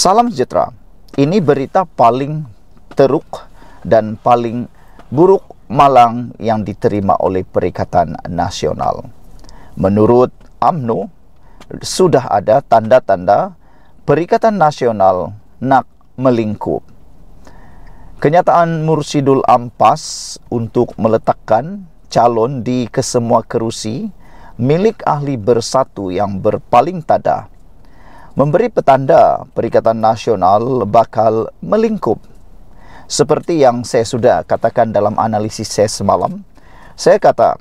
Salam sejahtera. Ini berita paling teruk dan paling buruk malang yang diterima oleh Perikatan Nasional. Menurut UMNO, sudah ada tanda-tanda Perikatan Nasional nak melingkup. Kenyataan Mursyidul Ampas untuk meletakkan calon di kesemua kerusi milik ahli bersatu yang berpaling tada memberi petanda Perikatan Nasional bakal melingkup. Seperti yang saya sudah katakan dalam analisis saya semalam, saya kata,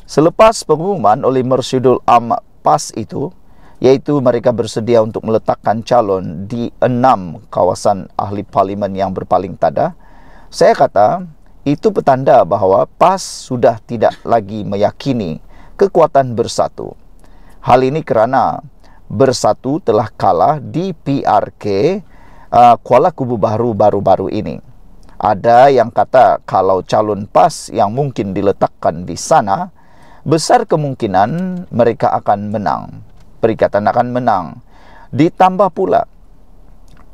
selepas pengumuman oleh Mursyidul Ampas itu, yaitu mereka bersedia untuk meletakkan calon di 6 kawasan ahli parlimen yang berpaling tada, saya kata, itu petanda bahawa PAS sudah tidak lagi meyakini kekuatan bersatu. Hal ini kerana Bersatu telah kalah di PRK Kuala Kubu Baru baru-baru ini. Ada yang kata kalau calon PAS yang mungkin diletakkan di sana, besar kemungkinan mereka akan menang. Perikatan akan menang. Ditambah pula,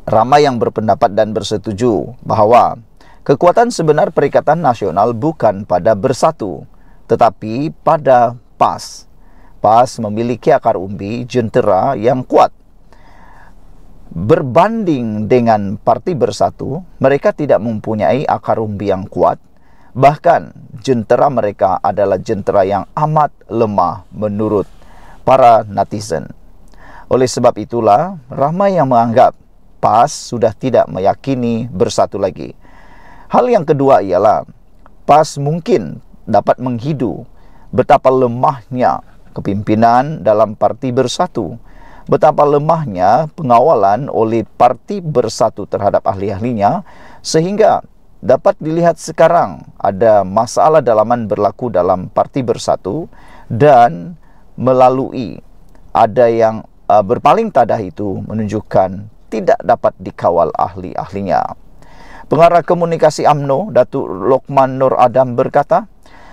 ramai yang berpendapat dan bersetuju bahawa kekuatan sebenar Perikatan Nasional bukan pada Bersatu, tetapi pada PAS. PAS memiliki akar umbi jentera yang kuat. Berbanding dengan Parti Bersatu, mereka tidak mempunyai akar umbi yang kuat. Bahkan, jentera mereka adalah jentera yang amat lemah menurut para netizen. Oleh sebab itulah, ramai yang menganggap PAS sudah tidak meyakini Bersatu lagi. Hal yang kedua ialah, PAS mungkin dapat menghidu betapa lemahnya kepimpinan dalam Parti Bersatu, betapa lemahnya pengawalan oleh Parti Bersatu terhadap ahli-ahlinya, sehingga dapat dilihat sekarang ada masalah dalaman berlaku dalam Parti Bersatu dan melalui ada yang berpaling tadah itu menunjukkan tidak dapat dikawal ahli-ahlinya. Pengarah komunikasi UMNO, Datuk Lokman Nur Adam berkata,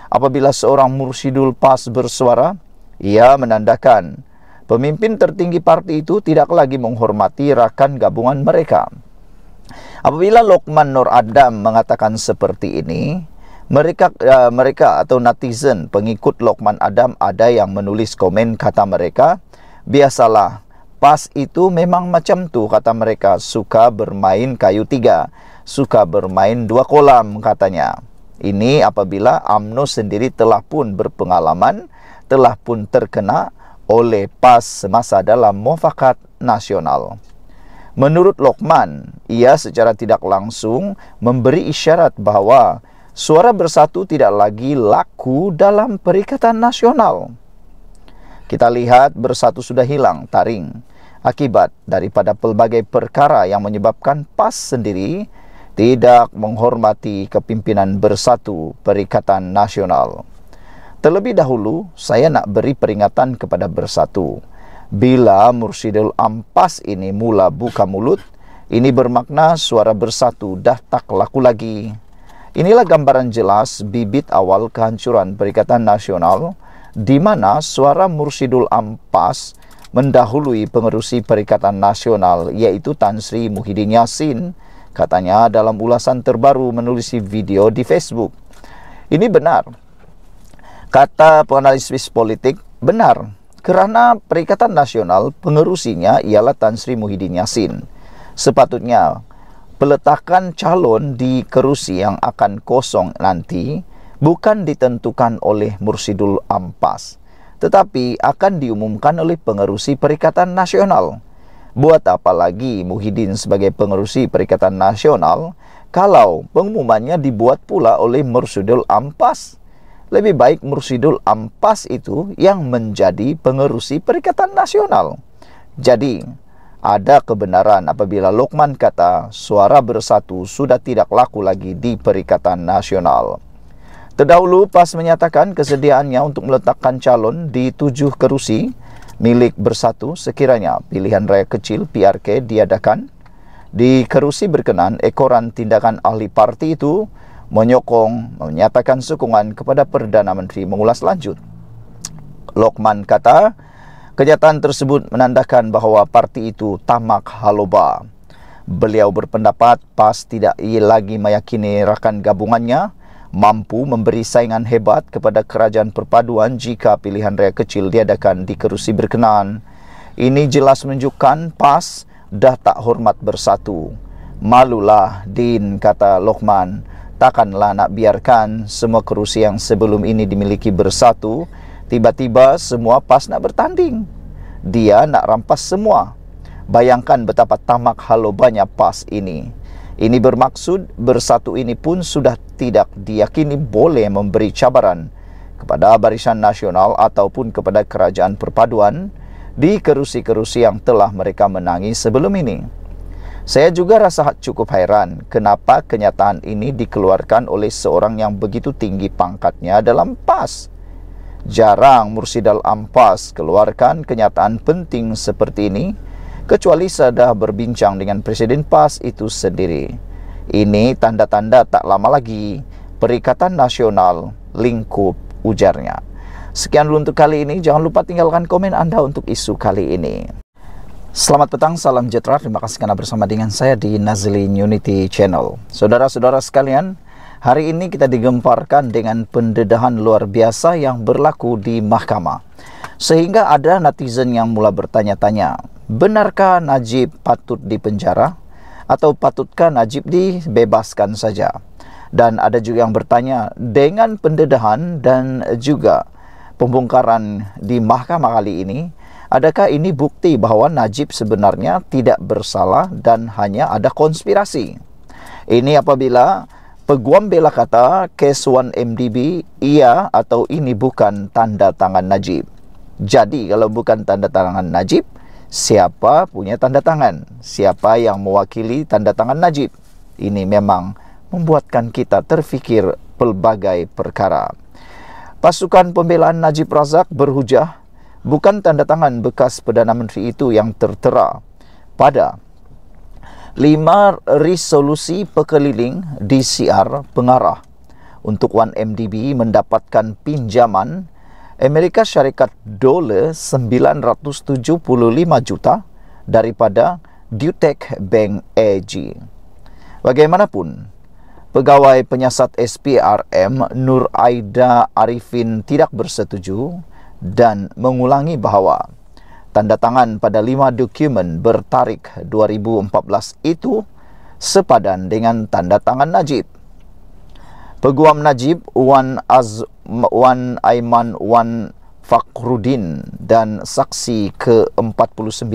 apabila seorang Mursyidul PAS bersuara, ia menandakan pemimpin tertinggi parti itu tidak lagi menghormati rakan gabungan mereka. Apabila Lokman Nur Adam mengatakan seperti ini, mereka atau netizen pengikut Lokman Adam ada yang menulis komen, kata mereka, biasalah, PAS itu memang macam tu, kata mereka, suka bermain kayu 3, suka bermain 2 kolam, katanya. Ini apabila UMNO sendiri telah pun berpengalaman, telah pun terkena oleh PAS semasa dalam Mufakat Nasional. Menurut Lokman, ia secara tidak langsung memberi isyarat bahawa suara Bersatu tidak lagi laku dalam Perikatan Nasional. Kita lihat Bersatu sudah hilang taring akibat daripada pelbagai perkara yang menyebabkan PAS sendiri tidak menghormati kepimpinan Bersatu Perikatan Nasional. Terlebih dahulu, saya nak beri peringatan kepada Bersatu. Bila Mursyidul Ampas ini mula buka mulut, ini bermakna suara Bersatu dah tak laku lagi. Inilah gambaran jelas bibit awal kehancuran Perikatan Nasional, di mana suara Mursyidul Ampas mendahului pengerusi Perikatan Nasional, iaitu Tan Sri Muhyiddin Yassin, katanya dalam ulasan terbaru menulis video di Facebook. Ini benar. Kata penganalisis politik, benar, kerana Perikatan Nasional pengerusinya ialah Tan Sri Muhyiddin Yassin. Sepatutnya, peletakan calon di kerusi yang akan kosong nanti bukan ditentukan oleh Mursyidul Ampas, tetapi akan diumumkan oleh pengerusi Perikatan Nasional. Buat apa lagi Muhyiddin sebagai pengerusi Perikatan Nasional kalau pengumumannya dibuat pula oleh Mursyidul Ampas? Lebih baik Mursyidul Ampas itu yang menjadi pengerusi Perikatan Nasional. Jadi, ada kebenaran apabila Lokman kata suara Bersatu sudah tidak laku lagi di Perikatan Nasional. Terdahulu PAS menyatakan kesediaannya untuk meletakkan calon di 7 kerusi milik Bersatu sekiranya pilihan raya kecil PRK diadakan. Di kerusi berkenan, ekoran tindakan ahli parti itu menyatakan sokongan kepada Perdana Menteri mengulas lanjut. Lokman kata, kenyataan tersebut menandakan bahawa parti itu tamak haloba. Beliau berpendapat PAS tidak lagi meyakini rakan gabungannya mampu memberi saingan hebat kepada kerajaan perpaduan jika pilihan raya kecil diadakan di kerusi berkenaan. Ini jelas menunjukkan PAS dah tak hormat bersatu. Malulah Din, kata Lokman. Takkanlah nak biarkan semua kerusi yang sebelum ini dimiliki bersatu, tiba-tiba semua PAS nak bertanding. Dia nak rampas semua. Bayangkan betapa tamak halobanya PAS ini. Ini bermaksud bersatu ini pun sudah tidak diyakini boleh memberi cabaran kepada Barisan Nasional ataupun kepada kerajaan perpaduan di kerusi-kerusi yang telah mereka menangi sebelum ini. Saya juga rasa cukup hairan kenapa kenyataan ini dikeluarkan oleh seorang yang begitu tinggi pangkatnya dalam PAS. Jarang Mursyidal Ampas keluarkan kenyataan penting seperti ini, kecuali sudah berbincang dengan Presiden PAS itu sendiri. Ini tanda-tanda tak lama lagi Perikatan Nasional lingkup, ujarnya. Sekian dulu untuk kali ini. Jangan lupa tinggalkan komen Anda untuk isu kali ini. Selamat petang, salam sejahtera. Terima kasih karena bersama dengan saya di Nazlin Unity Channel. Saudara-saudara sekalian, hari ini kita digemparkan dengan pendedahan luar biasa yang berlaku di mahkamah. Sehingga ada netizen yang mula bertanya-tanya, benarkah Najib patut dipenjara atau patutkah Najib dibebaskan saja? Dan ada juga yang bertanya, dengan pendedahan dan juga pembongkaran di mahkamah kali ini, adakah ini bukti bahawa Najib sebenarnya tidak bersalah dan hanya ada konspirasi? Ini apabila peguam bela kata kes 1MDB iya atau ini bukan tanda tangan Najib. Jadi kalau bukan tanda tangan Najib, siapa punya tanda tangan? Siapa yang mewakili tanda tangan Najib? Ini memang membuatkan kita terfikir pelbagai perkara. Pasukan pembelaan Najib Razak berhujah, bukan tanda tangan bekas Perdana Menteri itu yang tertera pada 5 resolusi pekeliling DCR pengarah untuk 1MDB mendapatkan pinjaman Amerika Syarikat dolar 975 juta daripada Deutsche Bank AG. Bagaimanapun, pegawai penyiasat SPRM Nur Aida Arifin tidak bersetuju dan mengulangi bahawa tanda tangan pada 5 dokumen bertarikh 2014 itu sepadan dengan tanda tangan Najib. Peguam Najib Wan Aiman Wan Fakhruddin dan saksi ke-49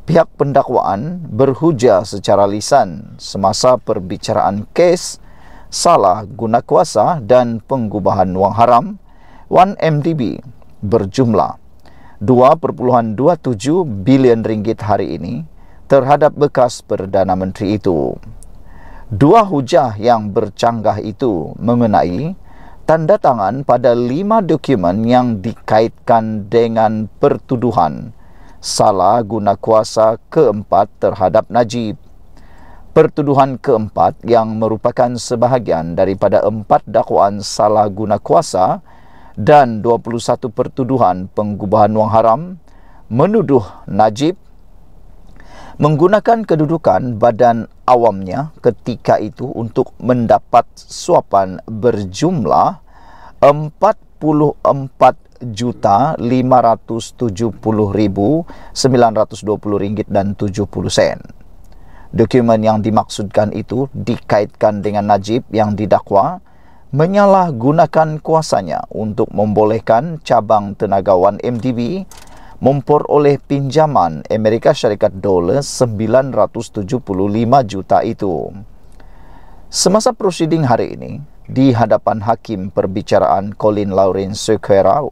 pihak pendakwaan berhujah secara lisan semasa perbicaraan kes salah guna kuasa dan pengubahan wang haram 1MDB berjumlah 2.27 bilion ringgit hari ini terhadap bekas Perdana Menteri itu. Dua hujah yang bercanggah itu mengenai tanda tangan pada 5 dokumen yang dikaitkan dengan pertuduhan salah guna kuasa keempat terhadap Najib. Pertuduhan keempat yang merupakan sebahagian daripada 4 dakwaan salah guna kuasa dan 21 pertuduhan pengubahan wang haram menuduh Najib menggunakan kedudukan badan awamnya ketika itu untuk mendapat suapan berjumlah 44,570,920 ringgit dan 70 sen. Dokumen yang dimaksudkan itu dikaitkan dengan Najib yang didakwa menyalahgunakan kuasanya untuk membolehkan cabang tenaga 1MDB memperoleh pinjaman Amerika Syarikat dolar 975 juta itu. Semasa prosiding hari ini, di hadapan Hakim Perbicaraan Colin Lawrence Sequeira,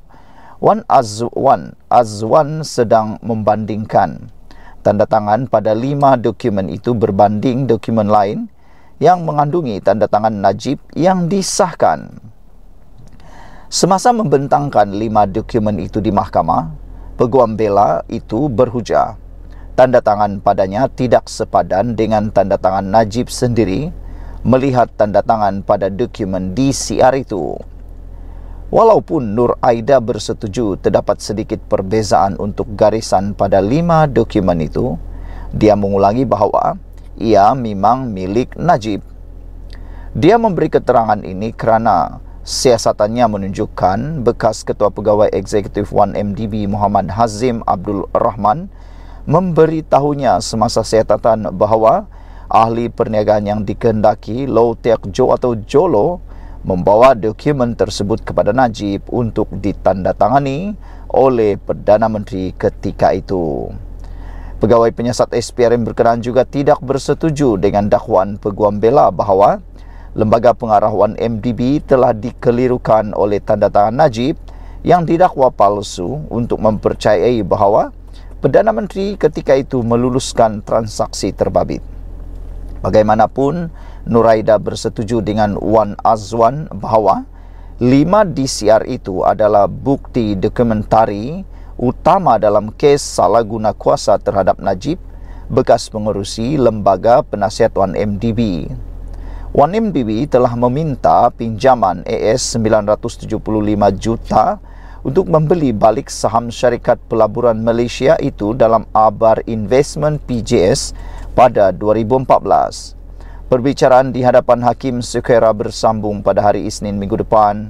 Wan Azwan sedang membandingkan tanda tangan pada 5 dokumen itu berbanding dokumen lain yang mengandungi tanda tangan Najib yang disahkan. Semasa membentangkan 5 dokumen itu di mahkamah, peguam bela itu berhujah tanda tangan padanya tidak sepadan dengan tanda tangan Najib sendiri melihat tanda tangan pada dokumen DCR itu. Walaupun Nur Aida bersetuju terdapat sedikit perbezaan untuk garisan pada 5 dokumen itu, dia mengulangi bahawa ia memang milik Najib. Dia memberi keterangan ini kerana siasatannya menunjukkan bekas Ketua Pegawai Eksekutif 1MDB Muhammad Hazim Abdul Rahman memberitahunya semasa siasatan bahawa ahli perniagaan yang dikehendaki Low Tech Jo atau Jolo membawa dokumen tersebut kepada Najib untuk ditandatangani oleh Perdana Menteri ketika itu. Pegawai penyiasat SPRM berkenaan juga tidak bersetuju dengan dakwaan Peguam Bela bahawa Lembaga Pengarah 1MDB telah dikelirukan oleh tanda tangan Najib yang didakwa palsu untuk mempercayai bahawa Perdana Menteri ketika itu meluluskan transaksi terbabit. Bagaimanapun, Nuraida bersetuju dengan Wan Azwan bahawa 5 DCR itu adalah bukti dokumentari utama dalam kes salah guna kuasa terhadap Najib, bekas pengerusi Lembaga Penasihat 1MDB. 1MDB telah meminta pinjaman AS 975 juta untuk membeli balik saham syarikat pelaburan Malaysia itu dalam Abar Investment PJS pada 2014. Perbicaraan di hadapan Hakim Sukera bersambung pada hari Isnin minggu depan.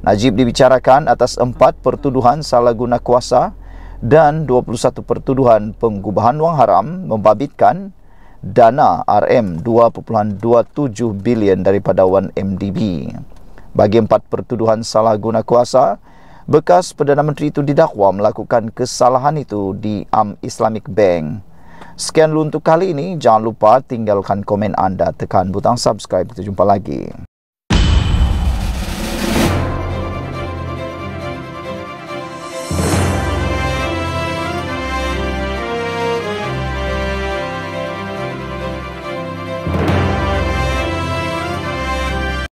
Najib dibicarakan atas 4 pertuduhan salah guna kuasa dan 21 pertuduhan penggubahan wang haram membabitkan dana RM2.27 bilion daripada 1MDB. Bagi 4 pertuduhan salah guna kuasa, bekas Perdana Menteri itu didakwa melakukan kesalahan itu di Islamic Bank. Sekian dulu untuk kali ini. Jangan lupa tinggalkan komen anda, tekan butang subscribe. Kita jumpa lagi.